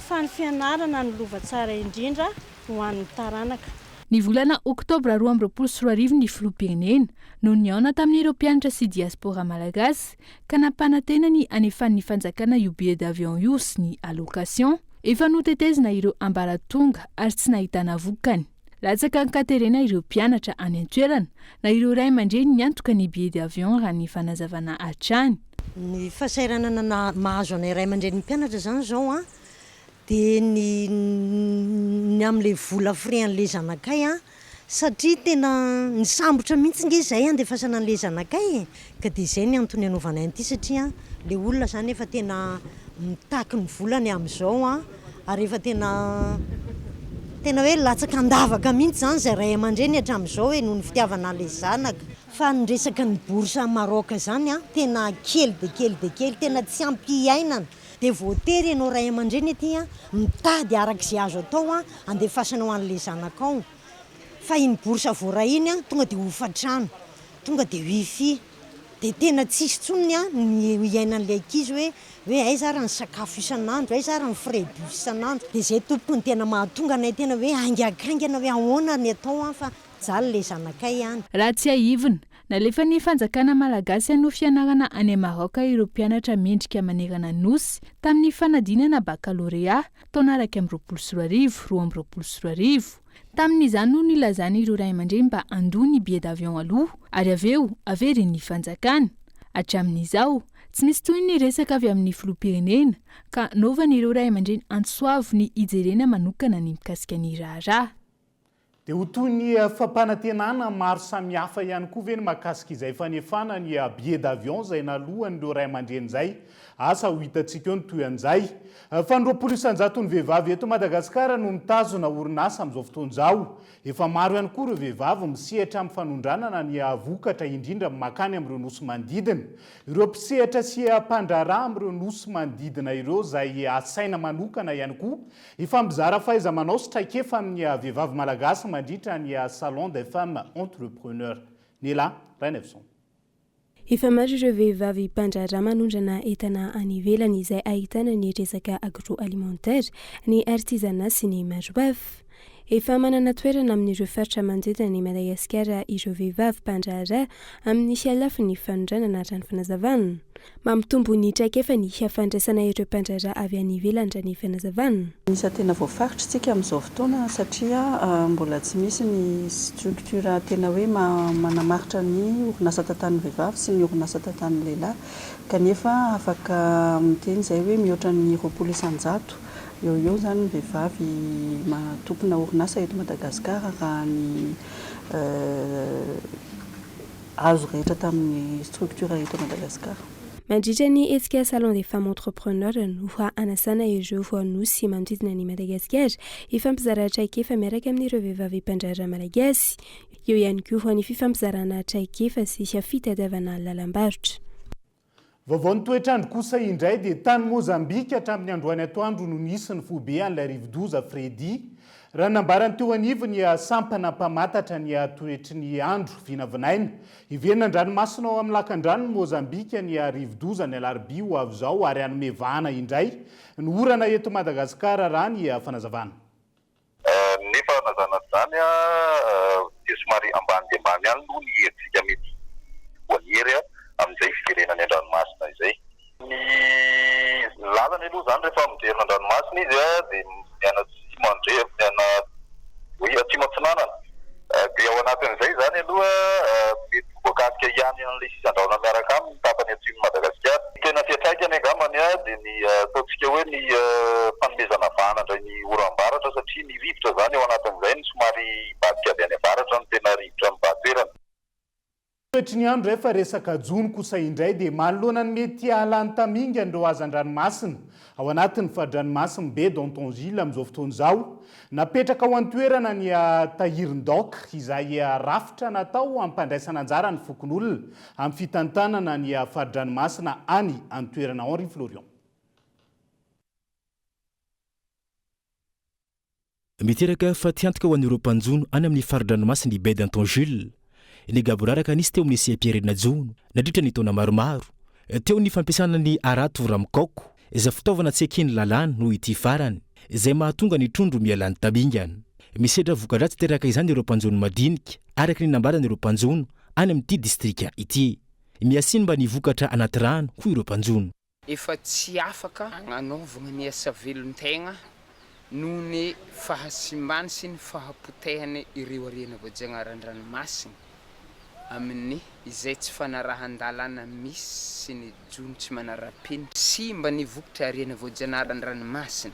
fa ny fianarana ny lova tsara indrindra ho an'ny taranaka. Ny volana oktobra 2024 ny filoham-pirenena no niaona tamin'ireo mpianatra sy diaspora malagasy ka nampanantenany anefan'ny fanjakana io billet d'avion io sy ny allocation efa notetezina ireo ambaratonga ary tsy nahitana vokany. Latsaka nikaterena ireo mpianatra any an-toerana na ireo ray aman-dreny niantoka ny billet d'avion raha ny fanazavana hatrany. Ny fasairanana mahazo anay ray aman-dreny mpianatra zany zao dia ny amin'ilay vola frais an'ilay zanakay satria tena nisambotra mihitsy nge izay andefasana an'ilay zanakay ka dia izay ny antony anaovanay an'ity satria ilay olona zany efa tena mitaky ny volany amin'izao ary efa tena hoe latsaka andavaka mihitsy zany izay ray aman-dreny hatramin'izao hoe noho ny fitiavana an'ilay zanaka fa nyresaka ny borsa maroka zany a tena kely de kely de kely tena tsy ampy ainana de voatery ianao ray aman-dreny aty a mitady arak'izay azo atao a andefasana ho an'le zanakao fa iny borsa voarahiny a tonga de hofatrano tonga de wifi de tena tsisy tsonony a ny iainan'le ankizy hoe aiza raha ny sakafo isan'andro aiza raha ny frais bus isan'andro de zay tompony tena mahatonga anay tena hoe angakaingana hoe ahoana ny atao a fa jaly le zanakay ihany raha tsy aivina nalefa ny fanjakana malagasy no fianarana any Maroka ireo mpianatra mendrika manerana nosy tamin'ny fanadinana baccalauréat taona 2024 tamin'izany no nilazana ireo ray aman-dreny mba andoha ny billet d'avion aloha ary aveo avery ny fanjakana hatramin'izao tsy misy toy ny resaka avy amin'ny filoham-pirenena ka naovana ireo ray aman-dreny antsoavo ny hijerena manokana ny mikasika ny raharaha dia ho toy ny fampanantenana maro samihafa ihany koa ve ny mahakasika izay fanefana ny billet d'avion izay nalohan'ireo ray aman-dreny izay asa ho hitantsika eo ny toy an'izay fa ny 20% ny vehivavy eto Madagasikara no mitazona orinasa amin'izao fotoan'izao efa maro ihany koa ireo vehivavy misehatra amin'ny fanondranana ny vokatra indrindra makany amin'ireo nosy manodidina ireo mpisehatra sy mpandraharaha amin'ireo nosy manodidina ireo izay asaina manokana ihany koa efa mizara fahaiza manao sy traikefa amin'ny vehivavy malagasy mandritra ny salon des femmes entrepreneurs Nela Renevson. Efa maro ireo vehivavy mpandraharaha manondrana entana any ivelany izay ahitana ny resaka agroalimentaire, ny artisanat sy ny maro hafa. Efa manana toerana amin'ireo faritra manodidina ny Madagasikara ireo vehivavy mpandraharaha amin'ny fialafy ny fanondranana rano fanazavana. Mampitombo ny traikefa ny fandraisana ireo mpandraharaha avy any ivelany rany fanazavana. Misy tena voafaritra tsika amin'izao fotoana satria mbola tsy misy ny structure tena hoe manamaritra ny orinasa tantan'ny vehivavy sy ny orinasa tantan'ny lehilahy kanefa afaka miteny izay hoe mihoatra ny 20% eo zany ny vehivavy matompona orinasa eto Madagasikara raha ny azo rehetra tamin'ny structure eto Madagasikara. Mandritra ny hetsika salon des femmes entrepreneurs no anasana ireo voanosy manodidina ny Madagasikara ifampizarana traikefa miaraka amin'ireo vehivavy mpandraharaha malagasy eo ihany koa ny fifampizarana traikefa sy fitadiavana lalam-barotra. Vaovao ny toetrandro kosa indray dia tany Mozambika hatramin'ny androany atoandro no nisy ny fobe an'ilay rivodoza Fredy raha nambarany teo anivo ny sampana mpamatatra ny toetry ny andro vinavinaina iverina an-dranomasina ao amin'ny lakan-drano ny Mozambika ny rivodoza ny alarobia ho avy izao ary hanome vahana indray ny orana eto Madagasikara raha ny fanazavana. Ny fanazana izany dia somary ambany dia ambany ihany no ny herintsika mety voahery amin'izay fiverenany an-dranomasina izay. Ny lalany aloha izany rehefa miverina an-dranomasina izy dia miana miana hoe atsimo atsinanana dia ao anatin'izay izany aloha mety voakasika ihany an'ilay sisandraona miaraka aminy tapany atsimo Madagasikara. Tena fiantraikany angambany dia ny ataontsika hoe ny fanomezana vahana indray ny oram-baratra satria ny rivotra izany ao anatin'izay ny somary badika avy any avaratra no tena rivotra mibatoerana. Toetry ny andro rehefa resaka jony kosa indray dia manoloana ny mety hahalany taminga andreo azan-dranomasina ao anatin'ny fadranomasina be d'Antonville amin'izao fotoan'izao napetraka ao an-toerana ny tahirin-daoka izay rafitra natao ampandraisana anjara ny fokon'olona amin'ny fitantanana ny fadranomasina any an-toerana Henri Florian. Miteraka fatiantoka ho an'ireo mpanjono any amin'ny farin-dranomasina be d'Antonville. Ny gaboraraka nisy teo amin'ny Siapierina Jono nandritra ny taona maromaro teo ny fampiasana ny arato ramokoko izay fitaovana tsy ekeny lalàna no ity farany izay mahatonga ny trondro mialany tabingana. Misedra vokadratsy teraka izany ireo mpanjono madinika araka ny nambarana ireo mpanjono any amin'ity distrika ity. Miasiny mba ny vokatra anaty rano hoy ireo mpanjono. Efa tsy afaka agnanaovana ny asa velon-tegna noho ny fahasimbany sy ny fahapotehany ireo arena voajanahary-ranomasina amin'ny izay tsy fanarahan-dalàna misy sy ny jono tsy manara-penitra sy mba ny vokatra arena voajanahary-ranomasina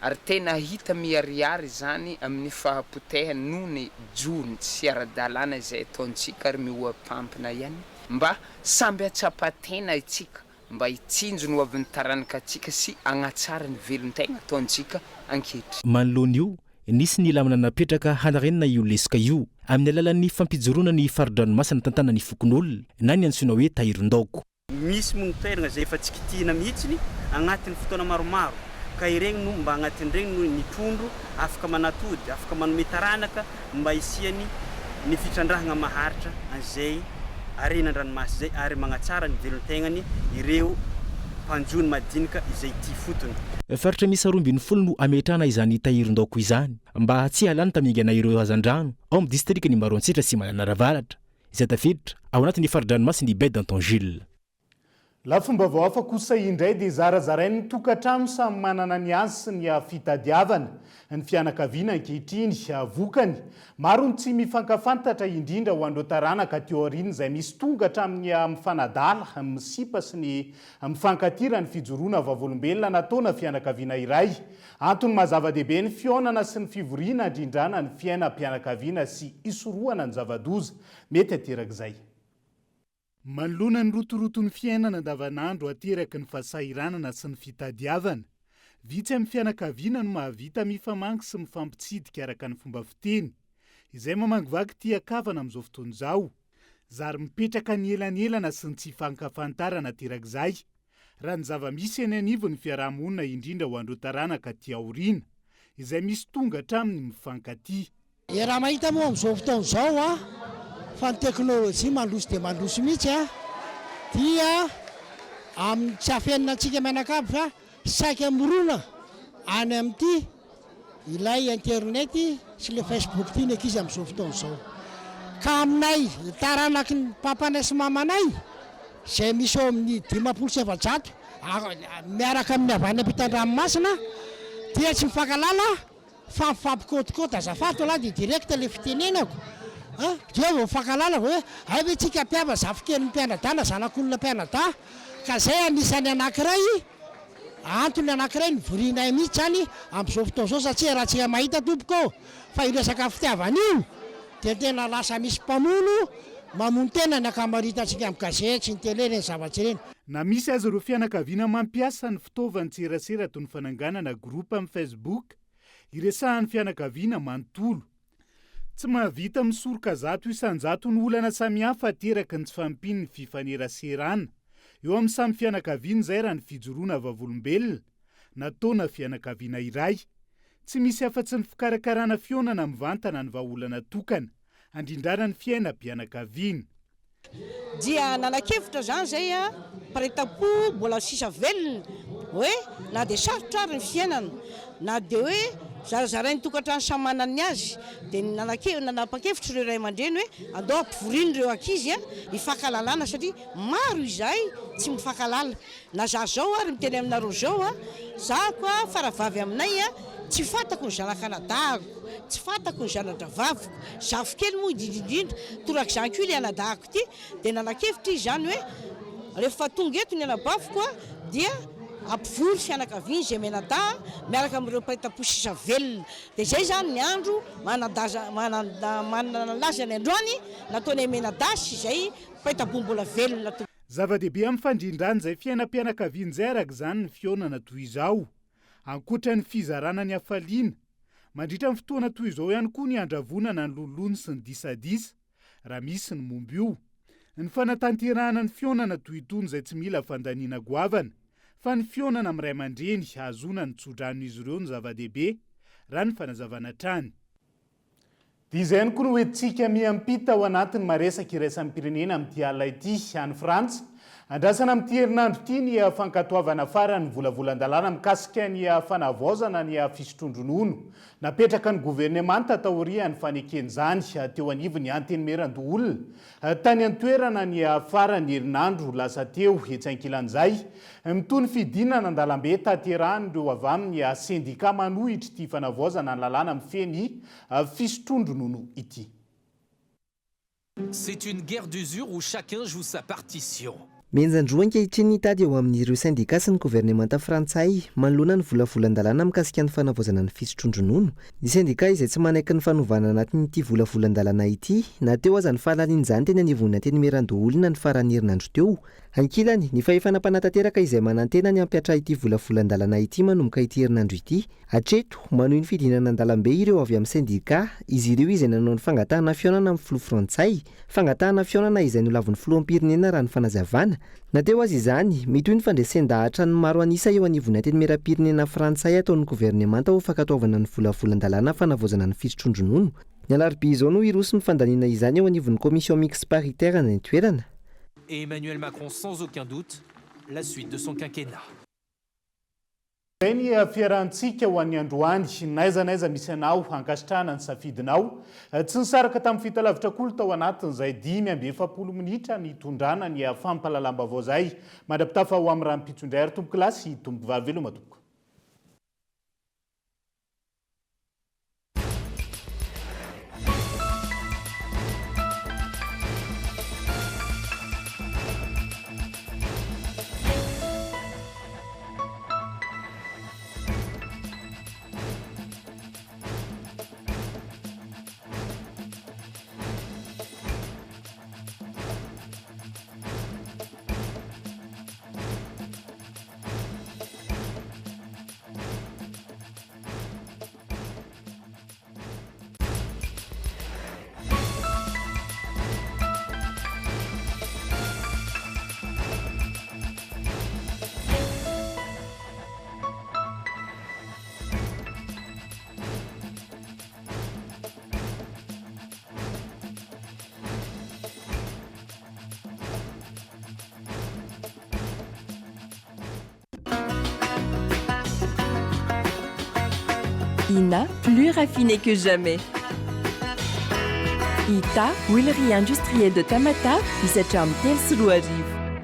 ary tena hita miariary zany amin'ny fahapotehany noho ny jono tsy ara-dalàna izay ataontsika ary mioampampina ihany mba samby atsapatena itsika mba hitsinjo no avy ny taranaka atsika sy agnatsara ny velon-tegna ataontsika ankehitriny. Manoloana io nisy ny lamina napetraka hanarenana io lesika io amin'ny alalan'ny fampijoroana ny faridranomasina tantanany fokon'olona na ny antsoina hoe tahiron-daoko. Misy mony toerana izay efa tsy kitihina mihitsiny agnatin'ny fotoana maromaro ka ireny no mba agnatin'ireny no ny trondro afaka manatody afaka manome taranaka mba isiany ny fitrandrahana maharitra an'izay arenan-dranomasy zay ary magnatsara ny velon-tegnany ireo mpanjony madinika izay ty fotony. Faritra misy 12 no ametrahana izany tahiron-daoko izany mba tsy halany tamingana ireo hazan-drano ao amin'ny distrikny Maroantsitra sy Manaravaratra izay tafiditra ao anatin'ny faridranomasy ny Baie d'Antongile. La fomba vaoafa kosa indray dia zarazarainy tokantrano samy manana ny azy sy ny fitadiavana ny fianakaviana ankehitriny vokany maro ny tsy mifankafantatra indrindra ho andreo taranaka teo aoriana izay misy tonga hatramin'ny mifanadala misipa sy ny mifankatira ny fijoroana vavolombelona nataona fianakaviana iray. Antony mazava-dehibe ny fionana sy ny fivoriana indrindrana ny fiainam-pianakaviana sy isorohana ny zavadoza mety aterak'izay. Manoloana ny rotoroton'ny fiainana andavanandro ateraky ny fahasahiranana sy ny fitadiavana. Vitsy amin'ny fianakaviana no mahavita mifamangy sy mifampitsidika araka ny fomba fiteny. Izay mamangivaky tiakavana amin'izao fotoana izao. Zary mipetraka ny elanelana sy ny tsy fankafantarana aterak'izay. Raha ny zava-misy eny anivony fiarahamonina indrindra ho andreo taranaka ty aoriana, izay misy tonga hatraminy mifankatia. Raha mahita moa amin'izao fotoana izao fa ny teknôlôjia mandroso dia mandroso mihitsy dia amin'ny tsy afenina antsika mianakavy fa saika mirona any amin'ity ilay internet sy le Facebook ty ny ankizy amin'izao fotoana izao. Ka aminay taranaky ny papanay sy mamanay izay misy ao amin'ny 500 miaraka amin'ny havana ampitan-dranomasina dia tsy mifankalala fa mifampikôtikôty azafady lahy dia direct le fitenenako. Dia vao mifankalala hoe ay tsika mpiava zafikely mpianadana zanak'olona mpianada ka zay anisany anankiray antony anankiray ny vorinay mihitsy zany amin'izao fotoana izao satria raha tsy mahita tompoko fa iresaka fitiavana io dia tena lasa misy mpamono mamono tena ny akamahitantsika amin'ny gazety sy ny tele reny zavatsy ireny. Na misy azy ireo fianakaviana mampiasa ny fitaovany tserasera toy ny fananganana groupe amin'ny Facebook iresahan'ny fianakaviana manontolo. Tsy mahavita misoroka zato isan-jato ny olana samihafa ateraky ny tsy fampiny ny fifaneraserana. Eo amin'ny samy fianakaviana izay raha ny fijoroana vavolombelona nataona fianakaviana iray. Tsy misy afa-tsy ny fikarakarana fionana mivantana ny vahaolana tokana handrindrana ny fiainam-pianakaviana. Dia nanakevitra zany zay paretapo mbola sisa velona hoe na dia sarotra ary ny fiainana na dia hoe zarazarainy tokantrano samy manany azy dia nanapa-kevitra ireo ray aman-dreny hoe andao ampivoriana ireo ankizy hifankalalana satria maro izahay tsy mifankalala na za zao ary miteny aminareo zao zako faravavy aminay tsy fantako ny zanakanadahako tsy fantako ny zanadravaviko zafikely moa indrindrindrindra torak'izany koa ile anadahako ity dia nanakevitra izy zany hoe rehefa tonga eto ny anabaviko dia ampivory fianakaviana izay menada miaraka amin'ireo paretapo sisa velona dia zay zany ny andro manalaza ny androany nataony menada sy izay paretapo mbola velona. Zava-dehibe amin'ny fandrindrana izay fiainam-pianakaviana izay araka izany ny fionana toy izao. Ankoatra ny fizarana ny hafaliana, mandritra ny fotoana toy izao ihany koa ny andravonana ny lolony sy ny disadisa raha misy ny momby io. Ny fanatanterahana ny fionana toy itony izay tsy mila fandaniana goavana, fa ny fionana amin'ny ray aman-dreny hazona ny tsodrano'izy ireo ny zava-dehibe raha ny fanazavana trany. Dia izay ihany koa no hoentintsika miampita ao anatin'ny maresaka iraisan'ny pirenena amin'ity alina ity any Frantsa. Andrasana amin'ity herinandro ity ny fankatoavana farany volavolan-dalàna mikasika ny fanavaozana ny fisotrondronono. Napetraka ny gouvernemanta taoriany faneken'izany teo anivony antenimeran-doolona. Tany an-toerana ny farany herinandro lasa teo hetsainkilan'izay. Mitony fidinana an-dalambe tanterahany ireo avy amin'ny sendika manohitra ity fanavaozana ny lalàna mifeny fisotrondronono ity. C'est une guerre d'usure où chacun joue sa partition. Menjandroa ankehitriny hitady eo amin'ireo sindika sy ny gouvernemanta frantsay manoloana ny volavolan-dalàna mikasika ny fanavaozana ny fisotrondronono. Ny sindika izay tsy manaiky ny fanovana anatin'ity volavolan-dalàna ity na teo aza ny fahalalin'izany teny anivon'ny antenimeran-doolona ny farany herinandro teo ankilany ny fahefanam-panatanteraka izay manantena ny ampiatra ity volavolan-dalana ity manomboka ity herinandro ity hatreto manohy ny fidinana an-dalambe ireo avy amin'ny sendika izy ireo izay nanao ny fangatahana fionana amin'ny filoha frantsay fangatahana fionana izay nolavon'ny filoham-pirenena raha ny fanazavana na teo azy izany mitoy ny fandresendahatra ny maro anisa eo anivony antenimera-pirenena frantsay ataon'ny governemanta ho fankataovana ny volavolan-dalana fanavozana ny fisotrondronono ny alarobia izao no iroso ny fandaniana izany eo anivon'ny commission mixte paritaire ny toerana. Et Emmanuel Macron, sans aucun doute, la suite de son quinquennat. Zay ny fiarahantsika ho an'ny androany naiza misy anao hankasitrana ny safidinao tsy nisaraka tamin'ny fitalavitra kolo tao anatin'izay 5-7 minitra ny tondrana ny fampalalam-bavao zay mandrapitafa ho amin'ny raha mpitsondray ary tompo kilasy tompo vavelo matoka. INA, plus raffiné que jamais. ITA, huilerie industrielle de Tamata, Isacham Telsulu arrive.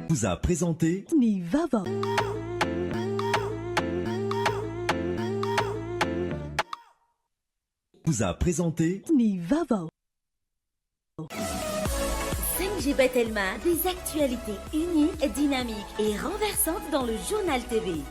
Vous a présenté Nivava. Vous a présenté Nivava. 5G Batelma, des actualités unies, dynamiques et renversantes dans le journal TV.